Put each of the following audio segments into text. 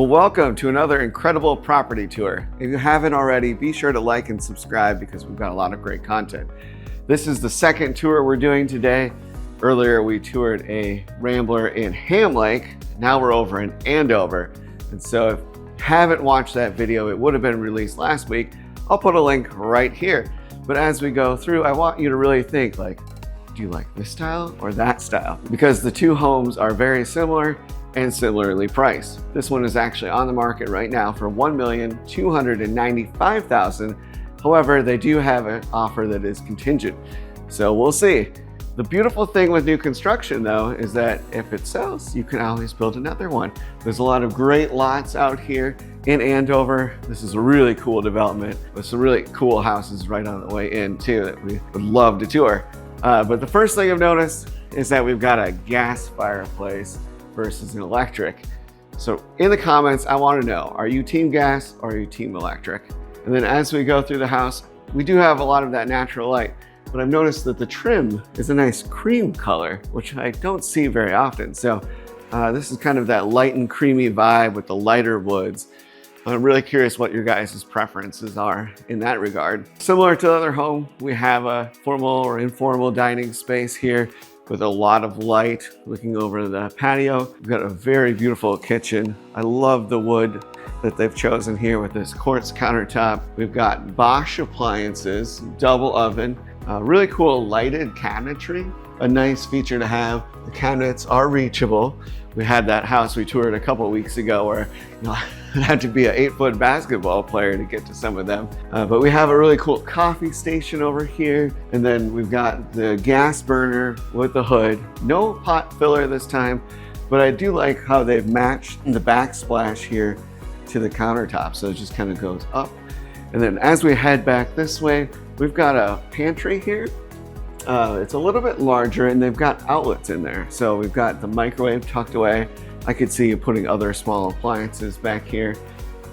Well, welcome to another incredible property tour. If you haven't already, be sure to like and subscribe because we've got a lot of great content. This is the second tour we're doing today. Earlier, we toured a Rambler in Ham Lake. Now we're over in Andover. And so if you haven't watched that video, it would have been released last week. I'll put a link right here. But as we go through, I want you to really think like, do you like this style or that style? Because the two homes are very similar and similarly priced. This one is actually on the market right now for $1,295,000. However, they do have an offer that is contingent. So we'll see. The beautiful thing with new construction though, is that if it sells, you can always build another one. There's a lot of great lots out here in Andover. This is a really cool development with some really cool houses right on the way in too that we would love to tour. But the first thing I've noticed is that we've got a gas fireplace versus an electric. So in the comments, I want to know, are you team gas or are you team electric? And then as we go through the house, we do have a lot of that natural light, but I've noticed that the trim is a nice cream color, which I don't see very often. So this is kind of that light and creamy vibe with the lighter woods. I'm really curious what your guys' preferences are in that regard. Similar to the other home, we have a formal or informal dining space here with a lot of light looking over the patio. We've got a very beautiful kitchen. I love the wood that they've chosen here with this quartz countertop. We've got Bosch appliances, double oven, really cool lighted cabinetry. A nice feature to have. The cabinets are reachable. We had that house we toured a couple of weeks ago where it had to be an 8-foot basketball player to get to some of them. But we have a really cool coffee station over here. And then we've got the gas burner with the hood. No pot filler this time, but I do like how they've matched the backsplash here to the countertop. So it just kind of goes up. And then as we head back this way, we've got a pantry here. It's a little bit larger and they've got outlets in there. So we've got the microwave tucked away. I could see you putting other small appliances back here.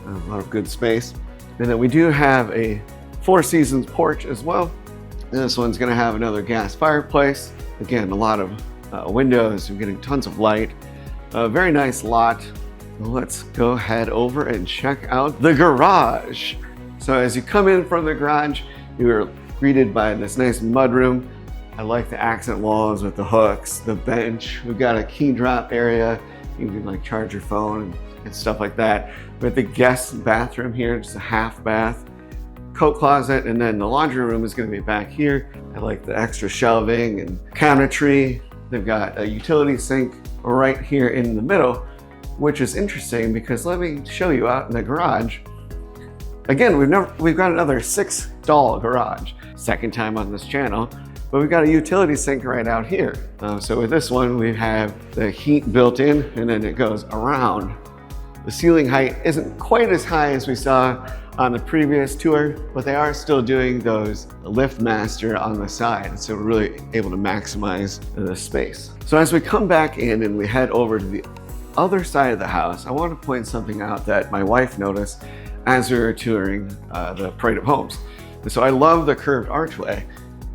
A lot of good space. And then we do have a Four Seasons porch as well. And this one's gonna have another gas fireplace. Again, a lot of windows. You're getting tons of light. A very nice lot. Let's go head over and check out the garage. So as you come in from the garage, you are greeted by this nice mudroom. I like the accent walls with the hooks, the bench. We've got a key drop area. You can like charge your phone and stuff like that. With the guest bathroom here, just a half bath, coat closet, and then the laundry room is gonna be back here. I like the extra shelving and cabinetry. They've got a utility sink right here in the middle, which is interesting because let me show you out in the garage. Again, we've got another 6-stall garage. Second time on this channel. But we've got a utility sink right out here. So with this one, we have the heat built in and then it goes around. The ceiling height isn't quite as high as we saw on the previous tour, but they are still doing those lift master on the side. So we're really able to maximize the space. So as we come back in and we head over to the other side of the house, I want to point something out that my wife noticed as we were touring the Parade of Homes. And so I love the curved archway.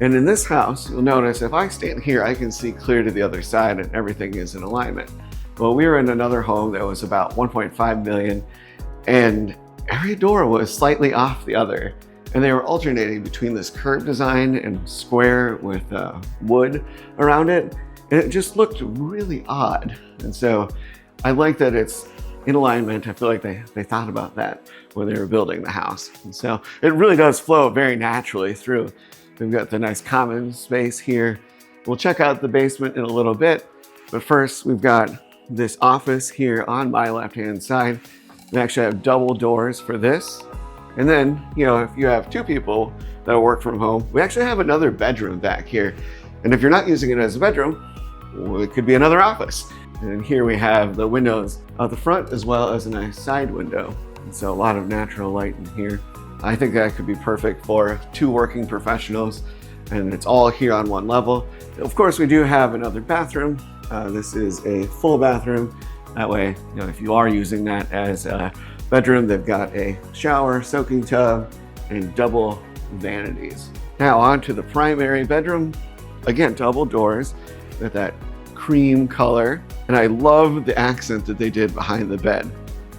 And in this house, you'll notice if I stand here, I can see clear to the other side and everything is in alignment. Well, we were in another home that was about 1.5 million and every door was slightly off the other. And they were alternating between this curved design and square with wood around it. And it just looked really odd. And so I like that it's in alignment. I feel like they thought about that when they were building the house. And so it really does flow very naturally through. We've got the nice common space here. We'll check out the basement in a little bit, but first we've got this office here on my left-hand side. We actually have double doors for this. And then, if you have two people that work from home, we actually have another bedroom back here. And if you're not using it as a bedroom, well, it could be another office. And here we have the windows out the front as well as a nice side window. And so a lot of natural light in here. I think that could be perfect for two working professionals and it's all here on one level. Of course, we do have another bathroom. This is a full bathroom. That way, if you are using that as a bedroom, they've got a shower, soaking tub, and double vanities. Now on to the primary bedroom. Again, double doors with that cream color. And I love the accent that they did behind the bed.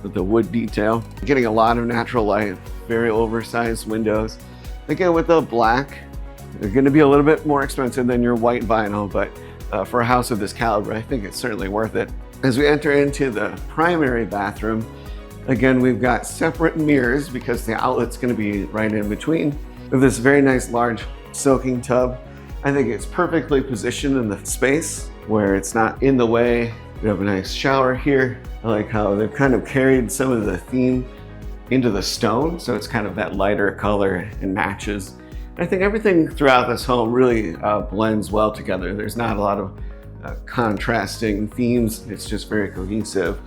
with the wood detail. Getting a lot of natural light, very oversized windows. Again, with the black, they're going to be a little bit more expensive than your white vinyl, but for a house of this caliber, I think it's certainly worth it. As we enter into the primary bathroom, again, we've got separate mirrors because the outlet's going to be right in between. We have this very nice large soaking tub. I think it's perfectly positioned in the space where it's not in the way. We have a nice shower here. I like how they've kind of carried some of the theme into the stone, so it's kind of that lighter color and matches. I think everything throughout this home really blends well together. There's not a lot of contrasting themes. It's just very cohesive.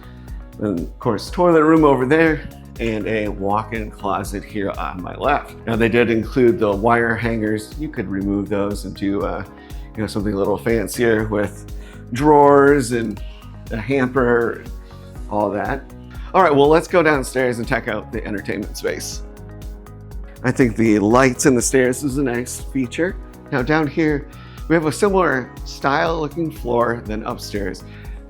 And of course, toilet room over there and a walk-in closet here on my left. Now they did include the wire hangers. You could remove those and do something a little fancier with drawers and a hamper, all that. All right, well, let's go downstairs and check out the entertainment space. I think the lights in the stairs is a nice feature. Now down here, we have a similar style looking floor than upstairs.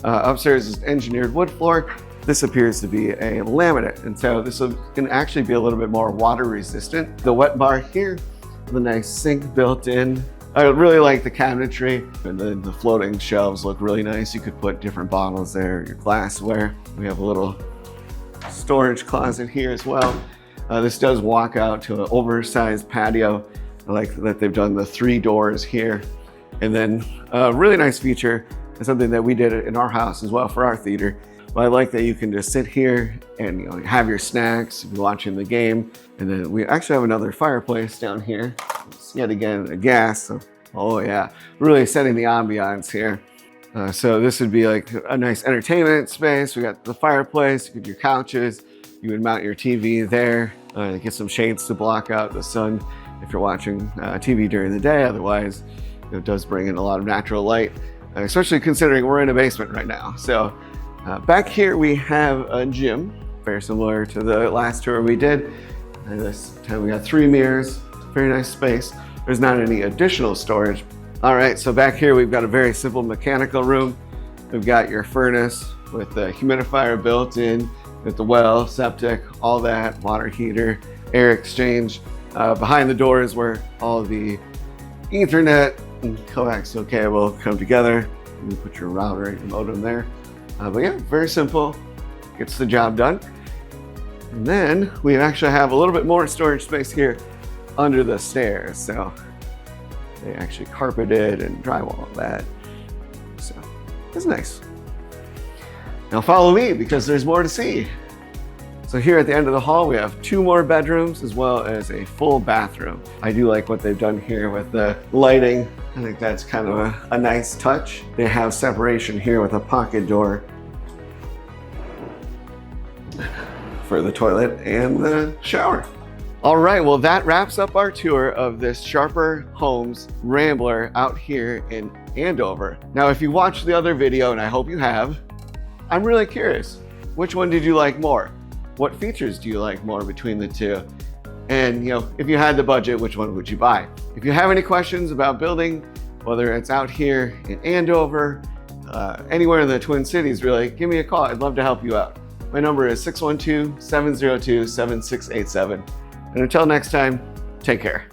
Upstairs is engineered wood floor. This appears to be a laminate, and so this can actually be a little bit more water resistant. The wet bar here, the nice sink built in. I really like the cabinetry, and then the floating shelves look really nice. You could put different bottles there, your glassware. We have a little storage closet here as well. This does walk out to an oversized patio. I like that they've done the 3 doors here. And then a really nice feature, and something that we did in our house as well for our theater. Well, I like that you can just sit here and have your snacks, be watching the game. And then we actually have another fireplace down here. It's yet again a gas. So, oh yeah, really setting the ambiance here. So this would be like a nice entertainment space. We got the fireplace, you get your couches. You would mount your TV there, get some shades to block out the sun if you're watching TV during the day. Otherwise, it does bring in a lot of natural light, especially considering we're in a basement right now. So back here we have a gym, very similar to the last tour we did. And this time we got 3 mirrors, very nice space. There's not any additional storage. All right, so back here we've got a very simple mechanical room. We've got your furnace with the humidifier built in, with the well, septic, all that, water heater, air exchange. Behind the door is where all the Ethernet and coaxial cable come together. You put your router and your modem there. But yeah, very simple, gets the job done. And then we actually have a little bit more storage space here under the stairs. So they actually carpeted and drywall that. So it's nice. Now follow me because there's more to see. So here at the end of the hall, we have 2 more bedrooms as well as a full bathroom. I do like what they've done here with the lighting. I think that's kind of a nice touch. They have separation here with a pocket door for the toilet and the shower. All right, well, that wraps up our tour of this Sharper Homes Rambler out here in Andover. Now, if you watched the other video, and I hope you have, I'm really curious, which one did you like more? What features do you like more between the two? And if you had the budget, which one would you buy? If you have any questions about building, whether it's out here in Andover, anywhere in the Twin Cities, really, give me a call. I'd love to help you out. My number is 612-702-7687. And until next time, take care.